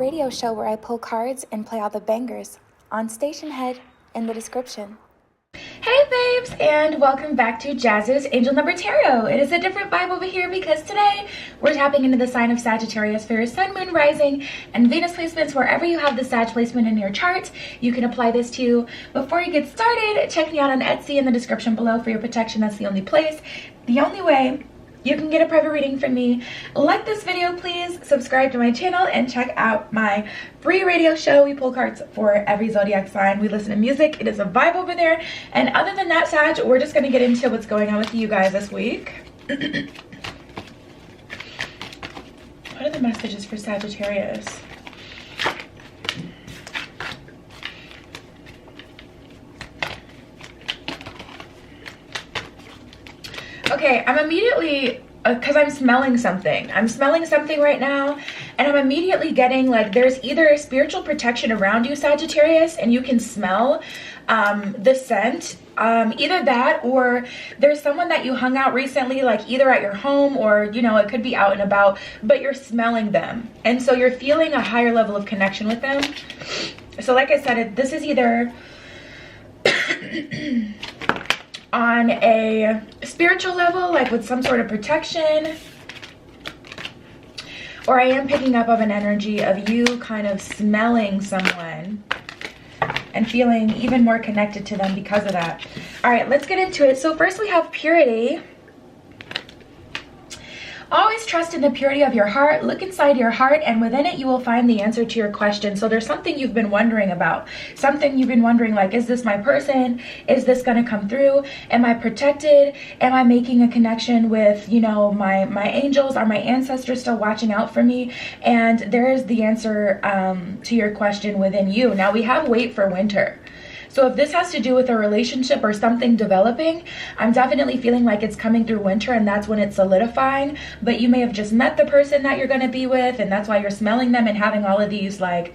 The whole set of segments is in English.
radio show where I pull cards and play all the bangers on Stationhead in the description. Hey babes, and welcome back to Jazz's Angel Number Tarot. It is a different vibe over here because today we're tapping into the sign of Sagittarius for your sun, moon, rising, and Venus placements. Wherever you have the Sag placement in your chart, you can apply this to. Before you get started, check me out on Etsy in the description below for your protection. That's the only place, the only way you can get a private reading from me. Like this video, please, subscribe to my channel, and check out my free radio show. We pull cards for every zodiac sign. We listen to music. It is a vibe over there. And other than that, Sag, we're just going to get into what's going on with you guys this week. What are the messages for Sagittarius? Okay, I'm immediately, because I'm smelling something. I'm smelling something right now, and I'm immediately getting like there's either a spiritual protection around you, Sagittarius, and you can smell the scent. Either that, or there's someone that you hung out recently, like either at your home or, you know, it could be out and about, but you're smelling them. And so you're feeling a higher level of connection with them. So like I said, this is either on a spiritual level, like with some sort of protection, or I am picking up of an energy of you kind of smelling someone and feeling even more connected to them because of that. All right, let's get into it. So first we have purity. Always trust in the purity of your heart. Look inside your heart, and within it you will find the answer to your question. So there's something you've been wondering about, something you've been wondering, like, is this my person? Is this going to come through? Am I protected? Am I making a connection with, you know, my angels? Are my ancestors still watching out for me? And there is the answer to your question within you. Now we have wait for winter. So if this has to do with a relationship or something developing, I'm definitely feeling like it's coming through winter, and that's when it's solidifying. But you may have just met the person that you're going to be with, and that's why you're smelling them and having all of these like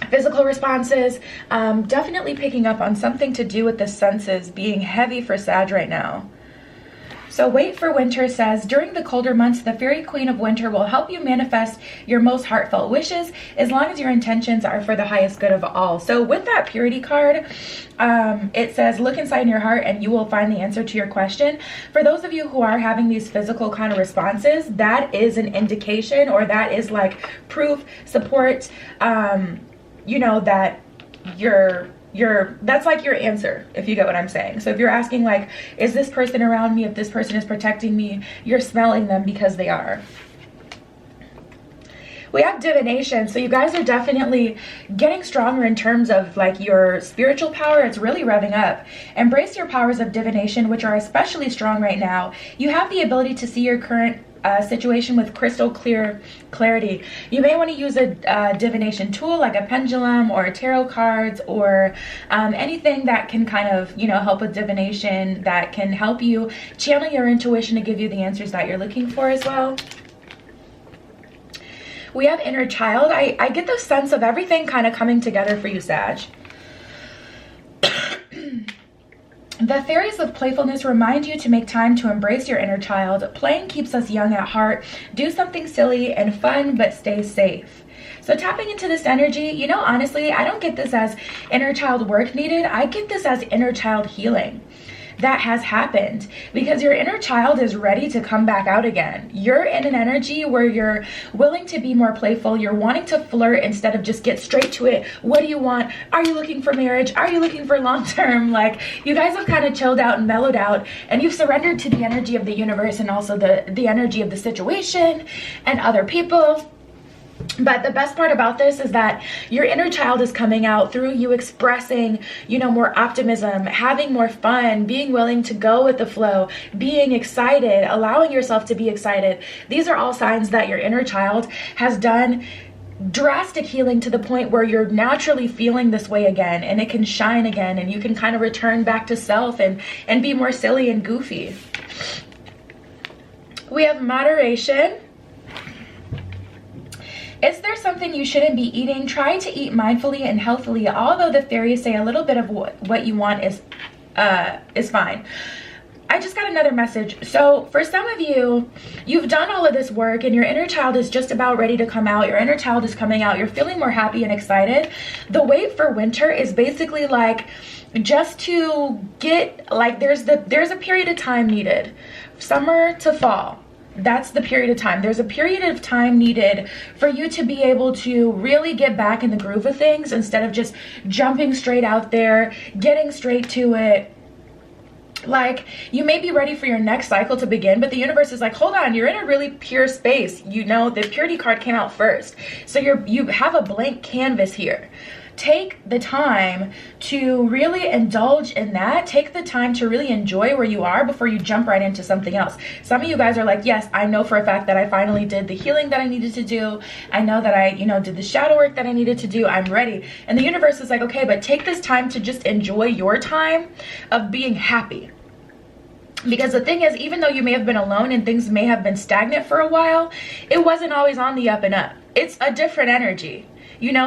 physical responses. Definitely picking up on something to do with the senses being heavy for Sag right now. So wait for winter says, during the colder months, the fairy queen of winter will help you manifest your most heartfelt wishes as long as your intentions are for the highest good of all. So with that purity card, it says, look inside your heart and you will find the answer to your question. For those of you who are having these physical kind of responses, that is an indication, or that is like proof, support, you know, that that's like your answer, if you get what I'm saying. So if you're asking like, is this person around me? If this person is protecting me, you're smelling them because they are. We have divination. So you guys are definitely getting stronger in terms of like your spiritual power. It's really revving up. Embrace your powers of divination, which are especially strong right now. You have the ability to see your current situation with crystal clear clarity. You may want to use a divination tool like a pendulum or tarot cards, or anything that can kind of, you know, help with divination, that can help you channel your intuition to give you the answers that you're looking for as well. We have inner child. I get the sense of everything kind of coming together for you, Sag. The fairies of playfulness remind you to make time to embrace your inner child. Playing keeps us young at heart. Do something silly and fun, but stay safe. So tapping into this energy, you know, honestly, I don't get this as inner child work needed. I get this as inner child healing that has happened, because your inner child is ready to come back out again. You're in an energy where you're willing to be more playful. You're wanting to flirt instead of just get straight to it. What do you want? Are you looking for marriage? Are you looking for long term? Like, you guys have kind of chilled out and mellowed out, and you've surrendered to the energy of the universe and also the energy of the situation and other people. But the best part about this is that your inner child is coming out through you expressing, you know, more optimism, having more fun, being willing to go with the flow, being excited, allowing yourself to be excited. These are all signs that your inner child has done drastic healing to the point where you're naturally feeling this way again, and it can shine again, and you can kind of return back to self and be more silly and goofy. We have moderation. Is there something you shouldn't be eating? Try to eat mindfully and healthily, although the fairies say a little bit of what you want is fine. I just got another message. So for some of you, you've done all of this work and your inner child is just about ready to come out. Your inner child is coming out. You're feeling more happy and excited. The wait for winter is basically like just to get, like, there's a period of time needed. Summer to fall. That's the period of time. There's a period of time needed for you to be able to really get back in the groove of things instead of just jumping straight out there, getting straight to it. Like, you may be ready for your next cycle to begin, but the universe is like, hold on, you're in a really pure space. You know, the purity card came out first. So you have a blank canvas here. Take the time to really indulge in that. Take the time to really enjoy where you are before you jump right into something else. Some of you guys are like, yes, I know for a fact that I finally did the healing that I needed to do. I know that I, did the shadow work that I needed to do. I'm ready. And the universe is like, okay, but take this time to just enjoy your time of being happy. Because the thing is, even though you may have been alone and things may have been stagnant for a while, it wasn't always on the up and up. It's a different energy.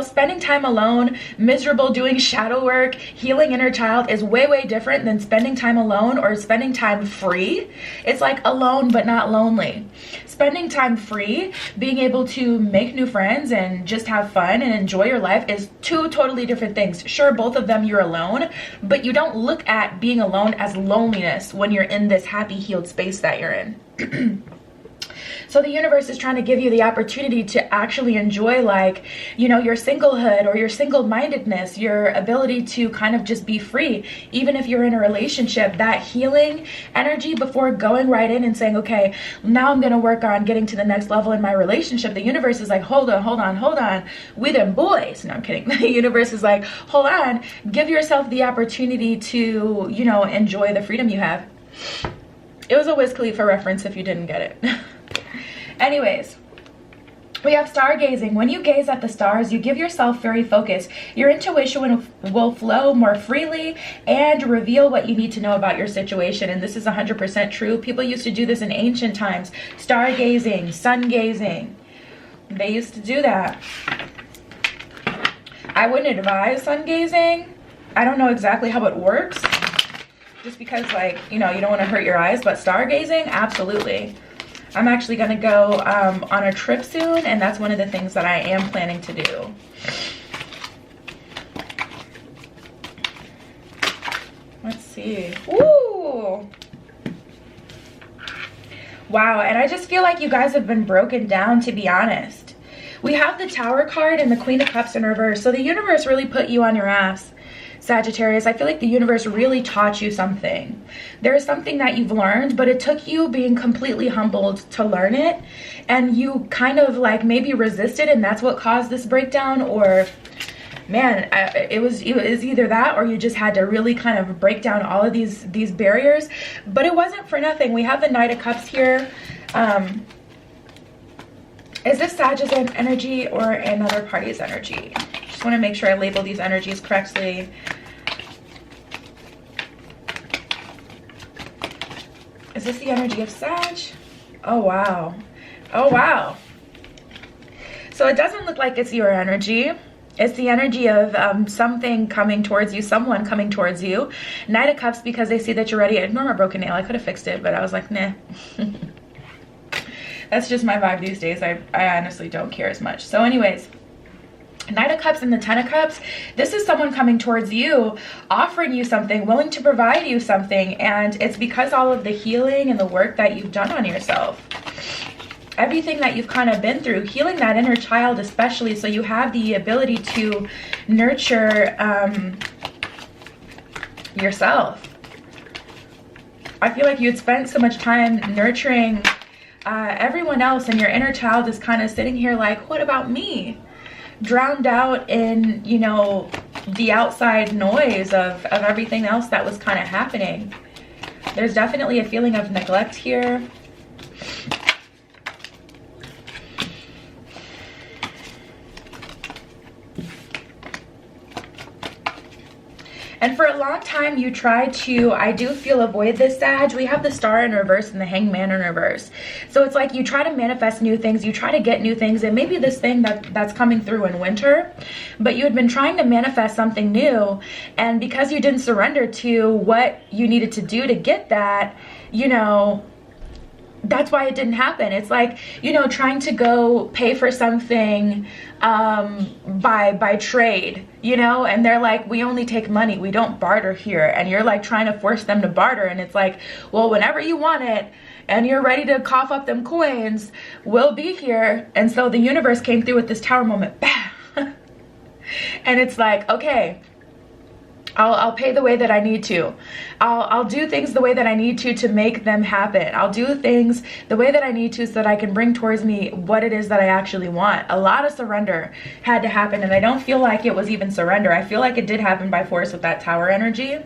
Spending time alone, miserable, doing shadow work, healing inner child is way, way different than spending time alone or spending time free. It's like alone but not lonely. Spending time free, being able to make new friends and just have fun and enjoy your life is two totally different things. Sure, both of them you're alone, but you don't look at being alone as loneliness when you're in this happy, healed space that you're in. So the universe is trying to give you the opportunity to actually enjoy, like, your singlehood or your single-mindedness, your ability to kind of just be free. Even if you're in a relationship, that healing energy before going right in and saying, okay, now I'm going to work on getting to the next level in my relationship. The universe is like, hold on. We them boys. No, I'm kidding. The universe is like, hold on. Give yourself the opportunity to, enjoy the freedom you have. It was a Wiz Khalifa reference if you didn't get it. Anyways, we have stargazing. When you gaze at the stars, you give yourself very focused. Your intuition will flow more freely and reveal what you need to know about your situation. And this is 100% true. People used to do this in ancient times. Stargazing, sun gazing. They used to do that. I wouldn't advise sun gazing. I don't know exactly how it works. Just because, like, you don't want to hurt your eyes. But stargazing, absolutely. I'm actually going to go on a trip soon, and that's one of the things that I am planning to do. Let's see. Ooh. Wow, and I just feel like you guys have been broken down, to be honest. We have the Tower card and the Queen of Cups in reverse, so the universe really put you on your ass. Sagittarius, I feel like the universe really taught you something. There is something that you've learned, but it took you being completely humbled to learn it. And you kind of like maybe resisted, and that's what caused this breakdown. Or, man, it was either that or you just had to really kind of break down all of these barriers. But it wasn't for nothing. We have the Knight of Cups here. Is this Sagittarius energy or another party's energy? Just want to make sure I label these energies correctly. Is this the energy of Sag? Oh, wow. Oh, wow. So it doesn't look like it's your energy. It's the energy of something coming towards you, someone coming towards you. Knight of Cups, because they see that you're ready. Ignore my broken nail. I could have fixed it, but I was like, nah. That's just my vibe these days. I honestly don't care as much. So anyways, Knight of Cups and the Ten of Cups, this is someone coming towards you, offering you something, willing to provide you something, and it's because all of the healing and the work that you've done on yourself. Everything that you've kind of been through, healing that inner child especially, so you have the ability to nurture yourself. I feel like you had spent so much time nurturing everyone else, and your inner child is kind of sitting here like, what about me? Drowned out in, the outside noise of everything else that was kind of happening. There's definitely a feeling of neglect here. And for a long time you tried to, I do feel, avoid this, Sag. We have the Star in reverse and the Hangman in reverse. So it's like you try to manifest new things, you try to get new things. It may be this thing that's coming through in winter, but you had been trying to manifest something new, and because you didn't surrender to what you needed to do to get that, you know, that's why it didn't happen. It's like, you know, trying to go pay for something by trade, you know, and they're like, we only take money, we don't barter here. And you're like trying to force them to barter, and it's like, well, whenever you want it and you're ready to cough up them coins, we'll be here. And so the universe came through with this Tower moment, bam. And it's like, okay, I'll pay the way that I need to. I'll do things the way that I need to make them happen. I'll do things the way that I need to so that I can bring towards me what it is that I actually want. A lot of surrender had to happen, and I don't feel like it was even surrender. I feel like it did happen by force with that Tower energy.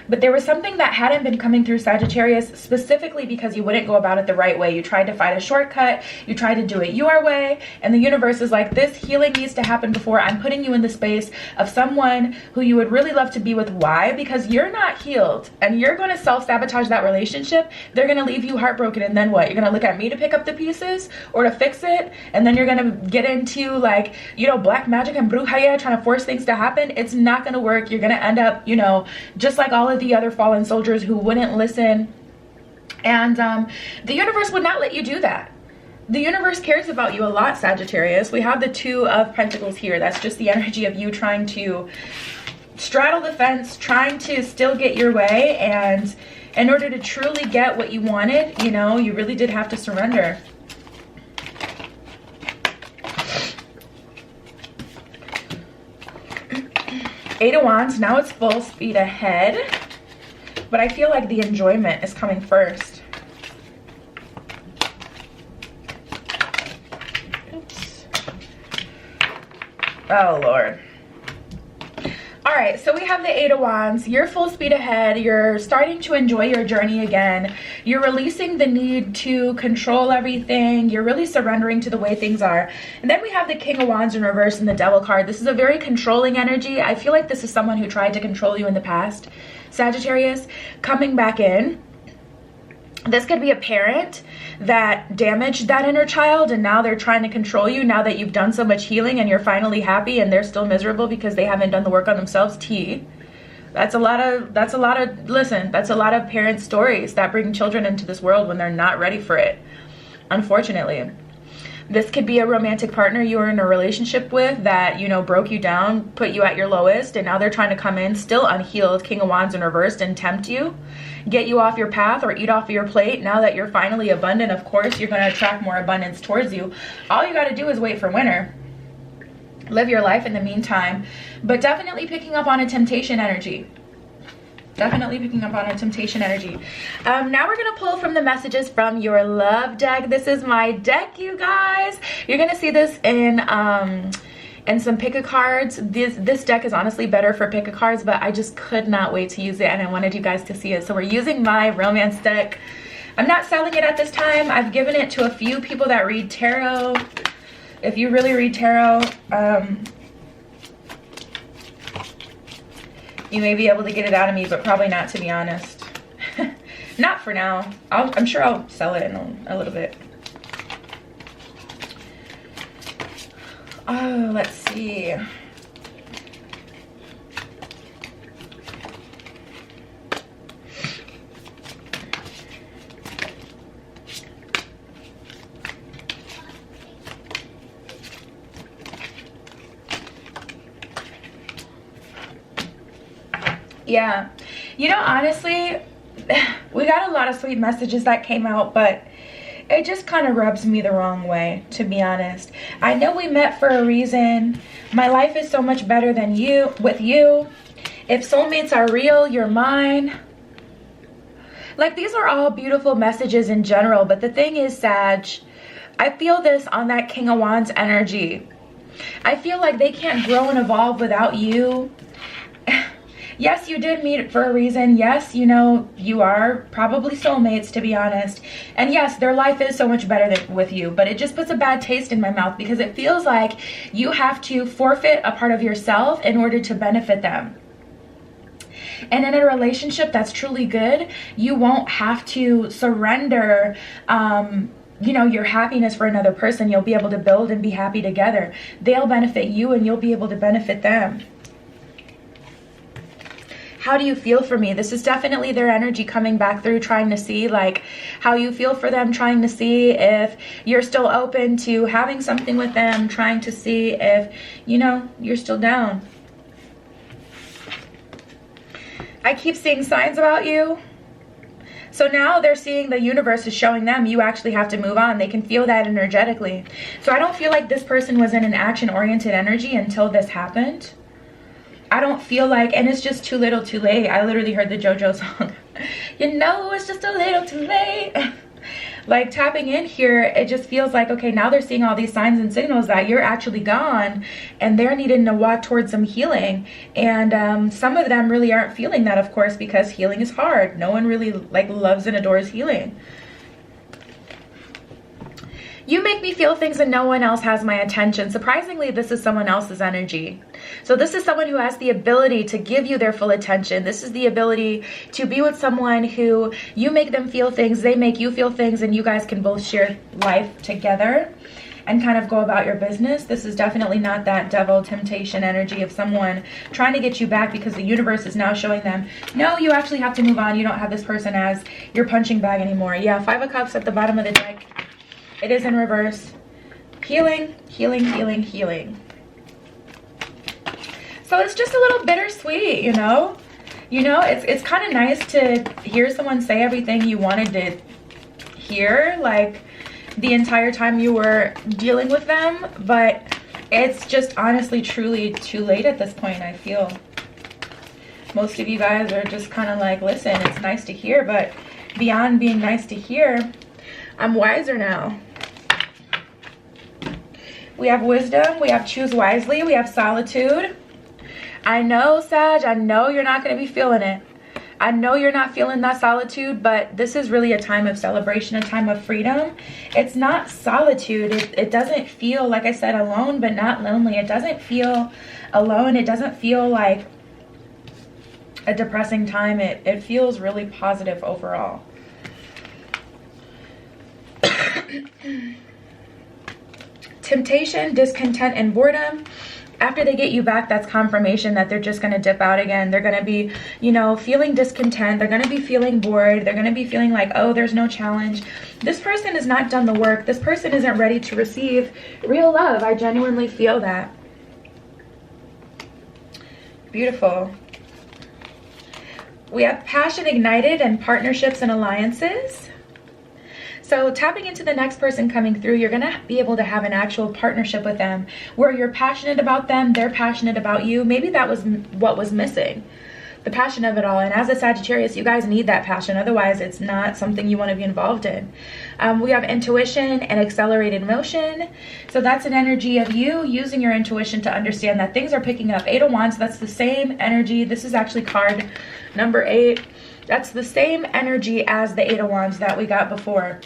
But there was something that hadn't been coming through, Sagittarius, specifically because you wouldn't go about it the right way. You tried to find a shortcut, you tried to do it your way, and the universe is like, this healing needs to happen before I'm putting you in the space of someone who you would really love to be with. Why? Because you're not healed, and you're going to self-sabotage that relationship. They're going to leave you heartbroken, and then what? You're going to look at me to pick up the pieces or to fix it, and then you're going to get into, like, you know, black magic and brujeria, trying to force things to happen. It's not going to work. You're going to end up, you know, just like all of the other fallen soldiers who wouldn't listen. And the universe would not let you do that. The universe cares about you a lot, Sagittarius. We have the Two of Pentacles here. That's just the energy of you trying to straddle the fence, trying to still get your way. And in order to truly get what you wanted, you know, you really did have to surrender. Eight of Wands, now it's full speed ahead. But I feel like the enjoyment is coming first. Oops. Oh, Lord. All right, so we have the Eight of Wands. You're full speed ahead. You're starting to enjoy your journey again. You're releasing the need to control everything. You're really surrendering to the way things are. And then we have the King of Wands in reverse and the Devil card. This is a very controlling energy. I feel like this is someone who tried to control you in the past, Sagittarius, coming back in. This could be a parent that damaged that inner child, and now they're trying to control you now that you've done so much healing and you're finally happy, and they're still miserable because they haven't done the work on themselves. That's a lot of listen, that's a lot of parent stories that bring children into this world when they're not ready for it, unfortunately. This could be a romantic partner you were in a relationship with that, you know, broke you down, put you at your lowest, and now they're trying to come in still unhealed, King of Wands in reversed, and tempt you, get you off your path or eat off your plate. Now that you're finally abundant, of course, you're going to attract more abundance towards you. All you got to do is wait for winter. Live your life in the meantime, but definitely picking up on a temptation energy. Definitely picking up on a temptation energy. Now we're going to pull from the messages from your love deck. This is my deck, you guys. You're going to see this in some pick-a cards. This deck is honestly better for pick-a cards, but I just could not wait to use it, and I wanted you guys to see it. So we're using my romance deck. I'm not selling it at this time. I've given it to a few people that read tarot. If you really read tarot, you may be able to get it out of me, but probably not, to be honest. Not for now. I'm sure I'll sell it in a little bit. Oh, let's see. Yeah, you know, honestly, we got a lot of sweet messages that came out, but it just kind of rubs me the wrong way, to be honest. I know we met for a reason. My life is so much better than you, with you. If soulmates are real, you're mine. Like, these are all beautiful messages in general, but the thing is, Sag, I feel this on that King of Wands energy. I feel like they can't grow and evolve without you. Yes, you did meet for a reason. Yes, you know, you are probably soulmates, to be honest. And yes, their life is so much better than with you, but it just puts a bad taste in my mouth because it feels like you have to forfeit a part of yourself in order to benefit them. And in a relationship that's truly good, you won't have to surrender you know, your happiness for another person. You'll be able to build and be happy together. They'll benefit you and you'll be able to benefit them. How do you feel for me? This is definitely their energy coming back through, trying to see like how you feel for them, trying to see if you're still open to having something with them, trying to see if, you know, you're still down. I keep seeing signs about you. So now they're seeing the universe is showing them you actually have to move on. They can feel that energetically. So I don't feel like this person was in an action-oriented energy until this happened. I don't feel like, and it's just too little too late. I literally heard the JoJo song. You know, it's just a little too late. Like tapping in here, it just feels like, okay, now they're seeing all these signs and signals that you're actually gone and they're needing to walk towards some healing. And some of them really aren't feeling that, of course, because healing is hard. No one really like loves and adores healing. You make me feel things and no one else has my attention. Surprisingly, this is someone else's energy. So this is someone who has the ability to give you their full attention. This is the ability to be with someone who you make them feel things, they make you feel things, and you guys can both share life together and kind of go about your business. This is definitely not that devil temptation energy of someone trying to get you back because the universe is now showing them, no, you actually have to move on. You don't have this person as your punching bag anymore. Yeah, 5 of Cups at the bottom of the deck. It is in reverse. Healing, healing, healing, healing. So it's just a little bittersweet, you know? You know, it's kind of nice to hear someone say everything you wanted to hear, like the entire time you were dealing with them, but it's just honestly, truly too late at this point, I feel. Most of you guys are just kind of like, listen, it's nice to hear, but beyond being nice to hear, I'm wiser now. We have wisdom, we have choose wisely, we have solitude. I know, Sag, I know you're not going to be feeling it. I know you're not feeling that solitude, but this is really a time of celebration, a time of freedom. It's not solitude. It doesn't feel, like I said, alone, but not lonely. It doesn't feel alone. It doesn't feel like a depressing time. It feels really positive overall. Temptation, discontent, and boredom. After they get you back, that's confirmation that they're just going to dip out again. They're going to be, you know, feeling discontent. They're going to be feeling bored. They're going to be feeling like, oh, there's no challenge. This person has not done the work. This person isn't ready to receive real love. I genuinely feel that. Beautiful. We have passion ignited and partnerships and alliances. So tapping into the next person coming through, you're going to be able to have an actual partnership with them where you're passionate about them, they're passionate about you. Maybe that was what was missing, the passion of it all. And as a Sagittarius, you guys need that passion. Otherwise, it's not something you want to be involved in. We have intuition and accelerated motion. So that's an energy of you using your intuition to understand that things are picking up. 8 of Wands, that's the same energy. This is actually card number 8. That's the same energy as the 8 of Wands that we got before.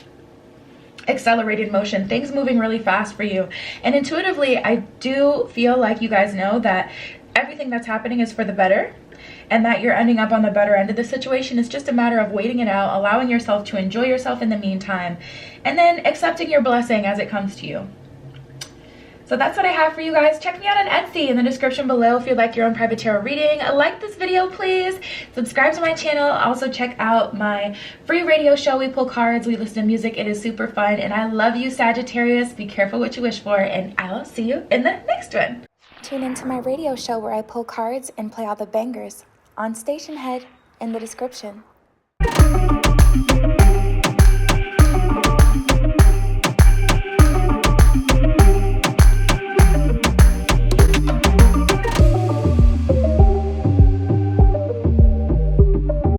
Accelerated motion, things moving really fast for you. And intuitively, I do feel like you guys know that everything that's happening is for the better and that you're ending up on the better end of the situation. It's just a matter of waiting it out, allowing yourself to enjoy yourself in the meantime, and then accepting your blessing as it comes to you. So that's what I have for you guys. Check me out on Etsy in the description below if you'd like your own private tarot reading. Like this video, please. Subscribe to my channel. Also check out my free radio show. We pull cards, we listen to music. It is super fun. And I love you, Sagittarius. Be careful what you wish for. And I'll see you in the next one. Tune into my radio show where I pull cards and play all the bangers on Stationhead in the description.